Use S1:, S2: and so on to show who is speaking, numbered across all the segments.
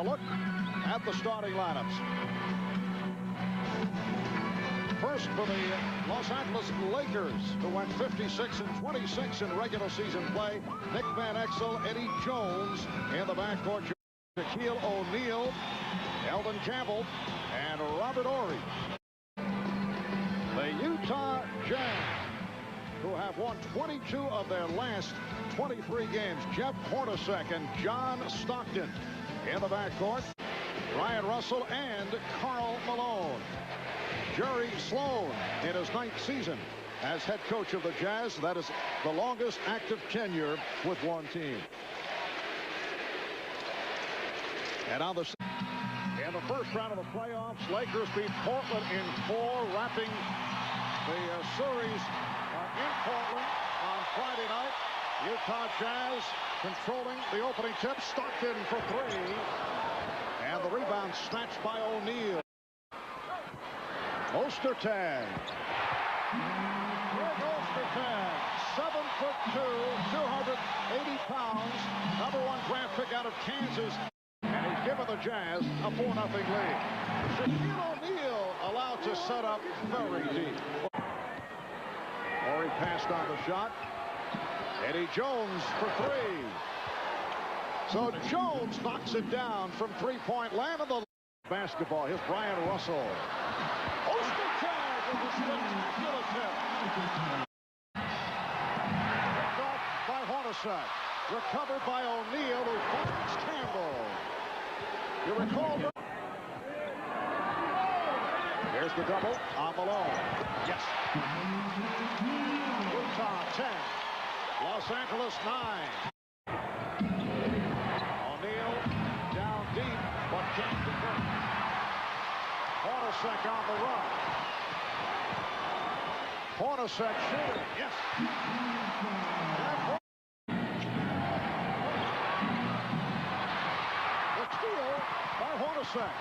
S1: look at the starting lineups. First for the Los Angeles Lakers, who went 56-26 in regular season play. Nick Van Exel, Eddie Jones in the backcourt. Shaquille O'Neal, Eldon Campbell, and Robert Horry. The Utah Jazz, who have won 22 of their last 23 games. Jeff Hornacek and John Stockton in the backcourt. Ryan Russell and Karl Malone. Jerry Sloan in his 9th season as head coach of the Jazz. That is the longest active tenure with one team. And on the in the first round of the playoffs, Lakers beat Portland in 4, wrapping the series in Portland on Friday night. Utah Jazz controlling the opening tip. Stockton for 3. And the rebound snatched by O'Neal. Ostertag. Greg Ostertag, 7'2", 280 pounds. #1 draft pick out of Kansas. And he's given the Jazz a 4-0 lead. Shaquille O'Neal allowed to set up very deep. Horry passed on the shot. Eddie Jones for 3. So Jones knocks it down from 3-point land of the basketball. Here's Brian Russell. Ostertag with a spectacular tip. Picked off by Hornacek. Recovered by O'Neal, who finds Campbell. You recall. Here's the double on Malone. Yes. Utah 10. Los Angeles 9. O'Neal down deep, but can't convert. Hornacek on the run. Hornacek shooting. Yes. The steal by Hornacek.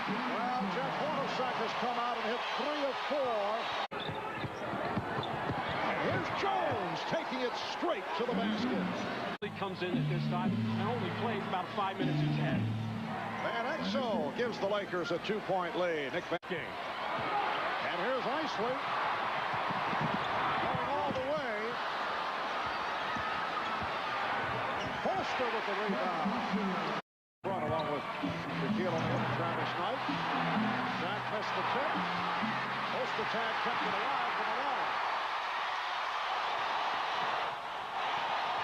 S1: Well, Jeff Hornacek has come out and hit 3 of 4. And here's Jones taking it straight to the basket.
S2: He comes in at this time and only plays about 5 minutes each half.
S1: Van Exel gives the Lakers a 2-point lead. Nick Van Exel. And here's Isley going all the way. Foster with the rebound. Run along with Shaquille O'Neal and Travis Knight. Shaq missed the tip. Ostertag kept it alive for Malone.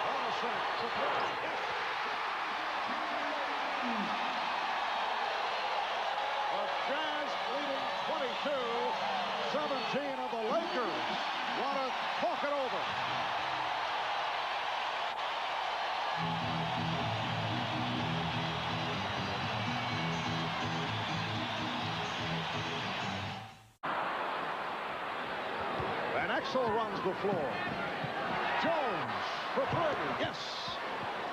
S1: Hornacek for 3. Yes. The Jazz leading 22-17 of the Lakers. Want to talk it over. Van Exel runs the floor. Jones for 3. Yes.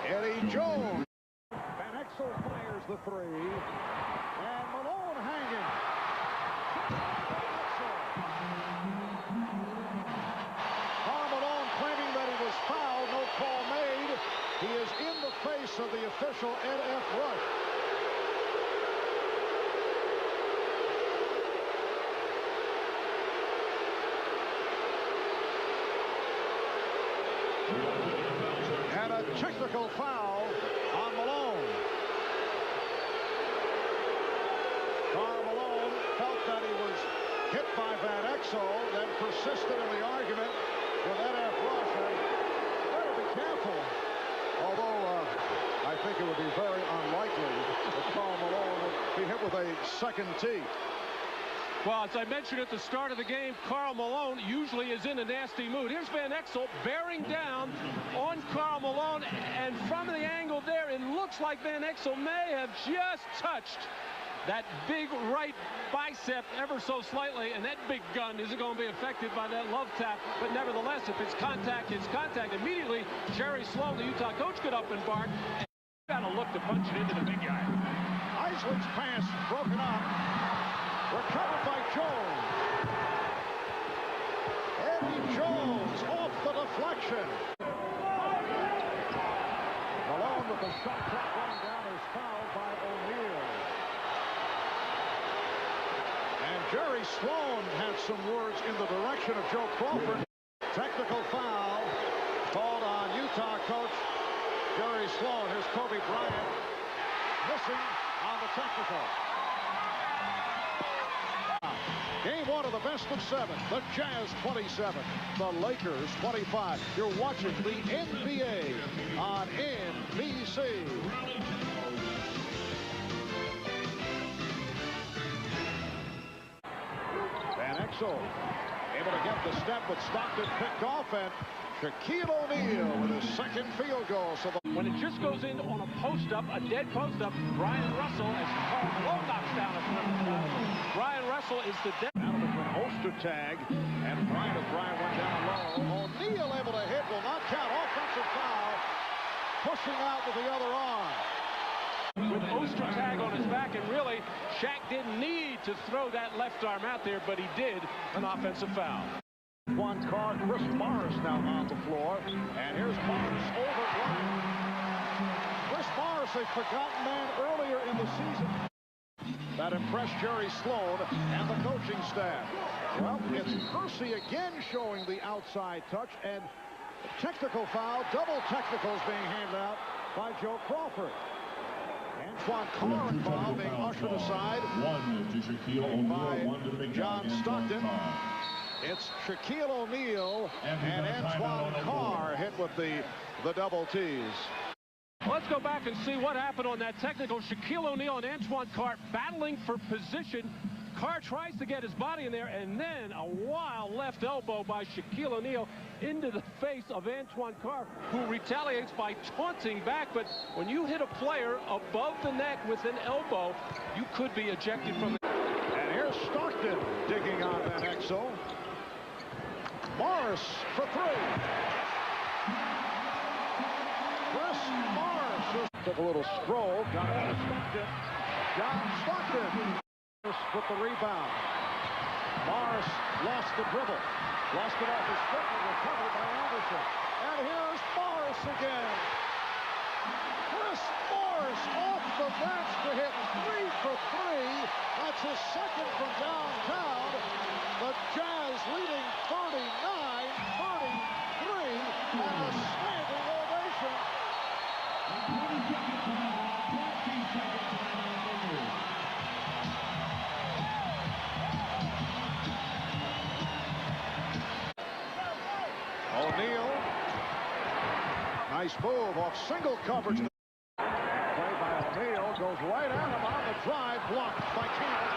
S1: Eddie Jones. Van Exel fires the 3. And Malone hanging. Karl Malone claiming that he was fouled. No call made. He is in the face of the official Ed F. Rush. And a technical foul on Malone. Karl Malone felt that he was hit by Van Exel, then persisted in the argument with N.F. Rush. And better be careful. Although I think it would be very unlikely that Karl Malone would be hit with a second tee.
S2: Well, as I mentioned at the start of the game, Karl Malone usually is in a nasty mood. Here's Van Exel bearing down on Karl Malone, and from the angle there, it looks like Van Exel may have just touched that big right bicep ever so slightly, and that big gun isn't going to be affected by that love tap. But nevertheless, if it's contact, it's contact. Immediately, Jerry Sloan, the Utah coach, got up and barked. Got to look to punch it into the big guy.
S1: Isley's pass broken up. Recovered by Jones. Eddie Jones off the deflection. Malone But the shot clock running down is fouled by O'Neal. And Jerry Sloan had some words in the direction of Joe Crawford. Technical foul called on Utah coach Jerry Sloan. Here's Kobe Bryant missing on the technical. Game one of the best of 7. The Jazz 27. The Lakers 25. You're watching the NBA on NBC. Van Exel able to get the step, but Stockton picked off, and Shaquille O'Neal with his second field goal. So
S2: when it just goes in on a post-up, a dead post-up, Brian Russell, as Karl Malone knocks down a Brian Russell is the dead.
S1: Out of it from Ostertag, and Brian went down low. O'Neal able to hit, will not count. Offensive foul, pushing out with the other arm.
S2: With Ostertag on his back, and really, Shaq didn't need to throw that left arm out there, but he did. An offensive foul.
S1: One car, Chris Morris now on the floor, and here's Morris over Bryant. Chris Morris, a forgotten man earlier in the season. That impressed Jerry Sloan and the coaching staff. Well, it's Kersey again showing the outside touch, and technical foul, double technicals being handed out by Joe Crawford. Antoine Carr involved, being ushered aside by John Stockton. It's Shaquille O'Neal and Antoine Carr hit with the double T's.
S2: Let's go back and see what happened on that technical. Shaquille O'Neal and Antoine Carr battling for position. Carr tries to get his body in there, and then a wild left elbow by Shaquille O'Neal into the face of Antoine Carr, who retaliates by taunting back. But when you hit a player above the neck with an elbow, you could be ejected from the...
S1: And here's Stockton digging on that Exo. Morris for 3. Chris Morris just took a little stroll, got it to Stockton. John Stockton with the rebound. Morris lost the dribble, lost it off his foot, and recovered by Anderson. And here's Morris again. Chris Morris off the bench to hit 3 for 3. That's his second from downtown. The Jazz leading 39-33, and a standing ovation. O'Neal, nice move off single coverage. Play by O'Neal, goes right at him on the drive, blocked by Campbell.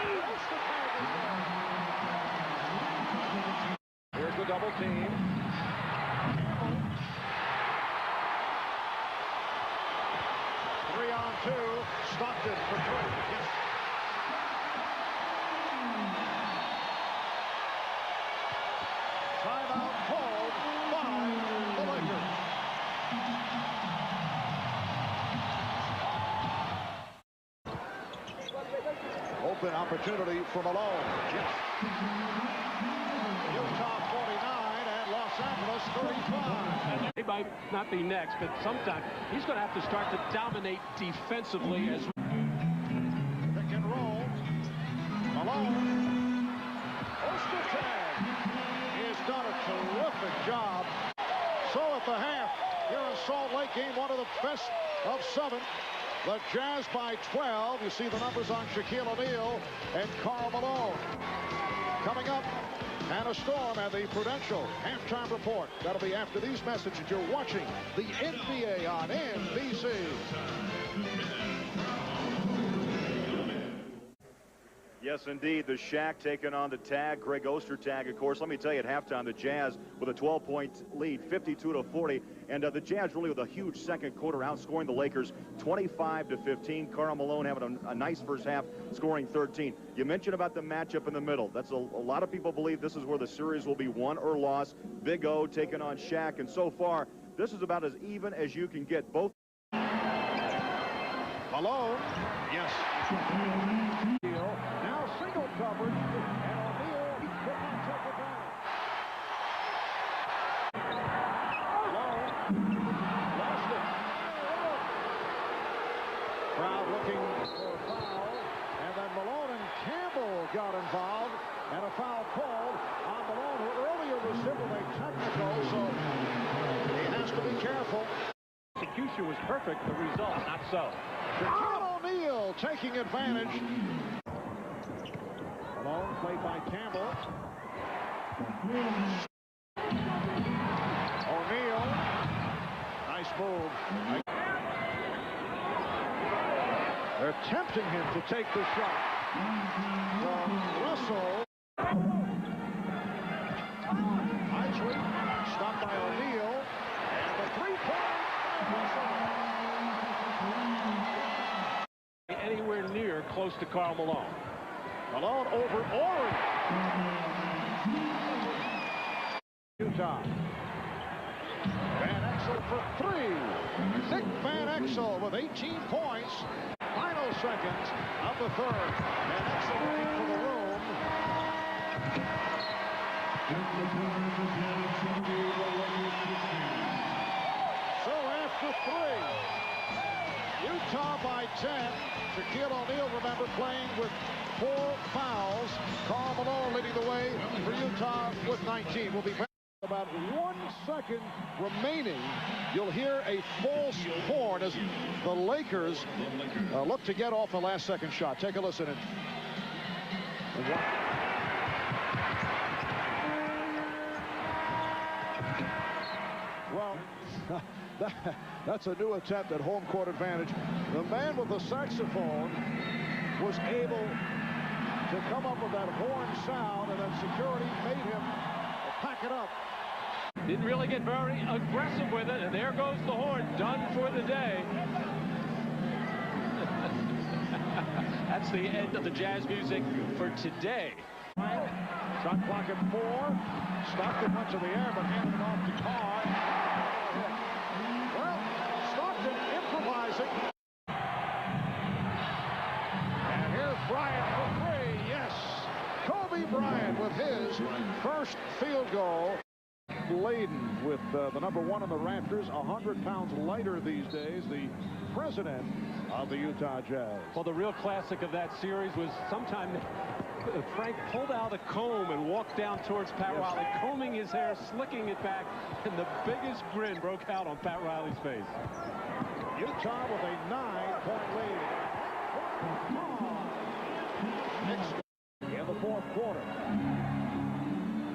S1: Here's the double team. Campbell. 3-on-2. Stockton for 3. Yes. Timeout called by the Lakers. Open opportunity for Malone. Yes. Utah 49 and Los Angeles 35.
S2: He might not be next, but sometime he's going to have to start to dominate defensively as
S1: pick and roll. Malone. Ostertag. He has done a terrific job. So at the half here in Salt Lake, game one of the best of 7. The Jazz by 12. You see the numbers on Shaquille O'Neal and Karl Malone. Coming up, Hannah Storm and the Prudential halftime report. That'll be after these messages. You're watching the NBA on NBC.
S3: Yes, indeed. The Shaq taking on the tag. Greg Ostertag, of course. Let me tell you, at halftime, the Jazz with a 12-point lead, 52-40. And the Jazz really with a huge second quarter, outscoring the Lakers 25-15. Karl Malone having a nice first half, scoring 13. You mentioned about the matchup in the middle. That's a lot of people believe this is where the series will be won or lost. Big O taking on Shaq. And so far, this is about as even as you can get. Both.
S1: Malone. Yes. Now single coverage, and O'Neal could not take advantage. Malone lost it. looking for a foul, and then Malone and Campbell got involved, and a foul called on Malone, who earlier was hit with a technical, so he has to be careful.
S2: Execution was perfect, the result not so.
S1: Shaquille O'Neal taking advantage. Malone played by Campbell. O'Neal, nice move. They're tempting him to take the shot. Russell. Isley stopped by O'Neal. And the three-point.
S2: Anywhere near close to Karl Malone.
S1: Malone over Oren. Utah. Van Exel for three. Nick Van Exel with 18 points. Final seconds of the third. Van Exel looking for the room. So after three, Utah by 10. Shaquille O'Neal, remember, playing with 4 fouls. Karl Malone leading the way for Utah with 19. We'll be back. About 1 second remaining. You'll hear a false horn as the Lakers look to get off the last second shot. Take a listen. Well, that's a new attempt at home court advantage. The man with the saxophone was able to come up with that horn sound, and then security made him pack it up.
S2: Didn't really get very aggressive with it, and there goes the horn, done for the day. That's the end of the Jazz music for today.
S1: Shot clock at 4. Stockton went to the air, but handed it off to Carr. Well, Stockton improvising. And here's Bryant for 3. Yes, Kobe Bryant with his first field goal. Laden with the number 1 on the Raptors, 100 pounds lighter these days, the president of the Utah Jazz.
S2: Well, the real classic of that series was sometime Frank pulled out a comb and walked down towards Pat Riley, combing his hair, slicking it back, and the biggest grin broke out on Pat Riley's face.
S1: Utah with a 9-point lead. In the fourth quarter.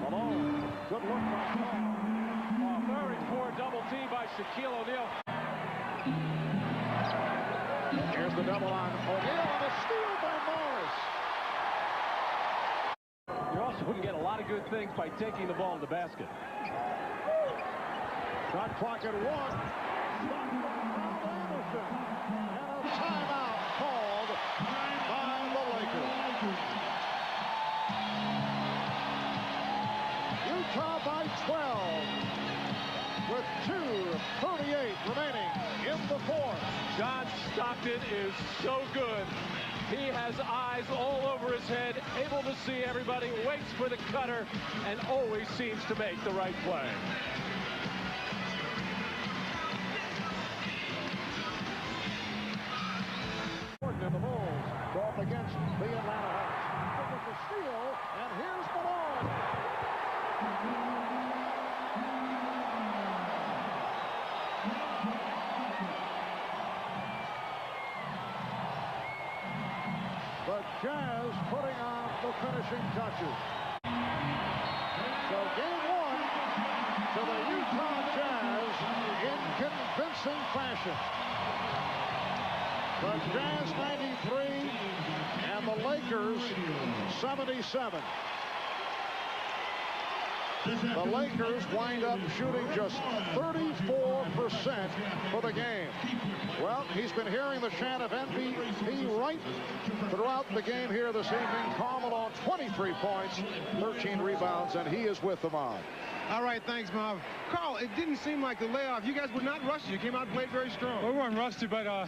S1: Malone. Good look by Carr.
S2: Oh, very poor double team by Shaquille O'Neal.
S1: Here's the double on O'Neal, and a steal by Morris.
S2: You also wouldn't get a lot of good things by taking the ball in the basket.
S1: Shot clock at 1. Anderson. And a timeout called by the Lakers. Utah by 12 with 2:38 remaining in the fourth.
S2: John Stockton is so good. He has eyes all over his head, able to see everybody, waits for the cutter, and always seems to make the right play.
S1: And the Bulls go up against the Atlanta Hawks. With the steal, and here's Malone. The Jazz putting on the finishing touches. So game 1 to the Utah Jazz in convincing fashion. The Jazz 93 and the Lakers 77. The Lakers wind up shooting just 34% for the game. Well, he's been hearing the chant of MVP right throughout the game here this evening. Karl Malone, 23 points, 13 rebounds, and he is with them on.
S4: All right, thanks, Marv. Carl, it didn't seem like the layoff. You guys were not rusty. You came out and played very strong.
S5: We weren't rusty, but I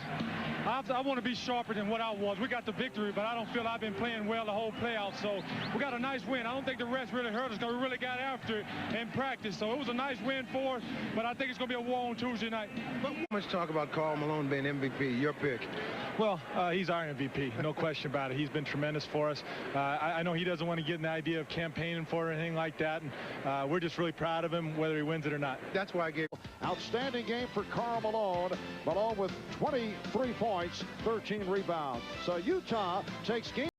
S5: want to be sharper than what I was. We got the victory, but I don't feel I've been playing well the whole playoff. So we got a nice win. I don't think the rest really hurt us because we really got after it in practice. So it was a nice win for us, but I think it's going to be a war on Tuesday night.
S4: But much talk about Karl Malone being MVP. Your pick.
S5: Well, he's our MVP, no question about it. He's been tremendous for us. I know he doesn't want to get in the idea of campaigning for or anything like that, and we're just really proud of him, whether he wins it or not.
S4: That's why I gave.
S1: Outstanding game for Karl Malone. Malone with 23 points, 13 rebounds. So Utah takes game.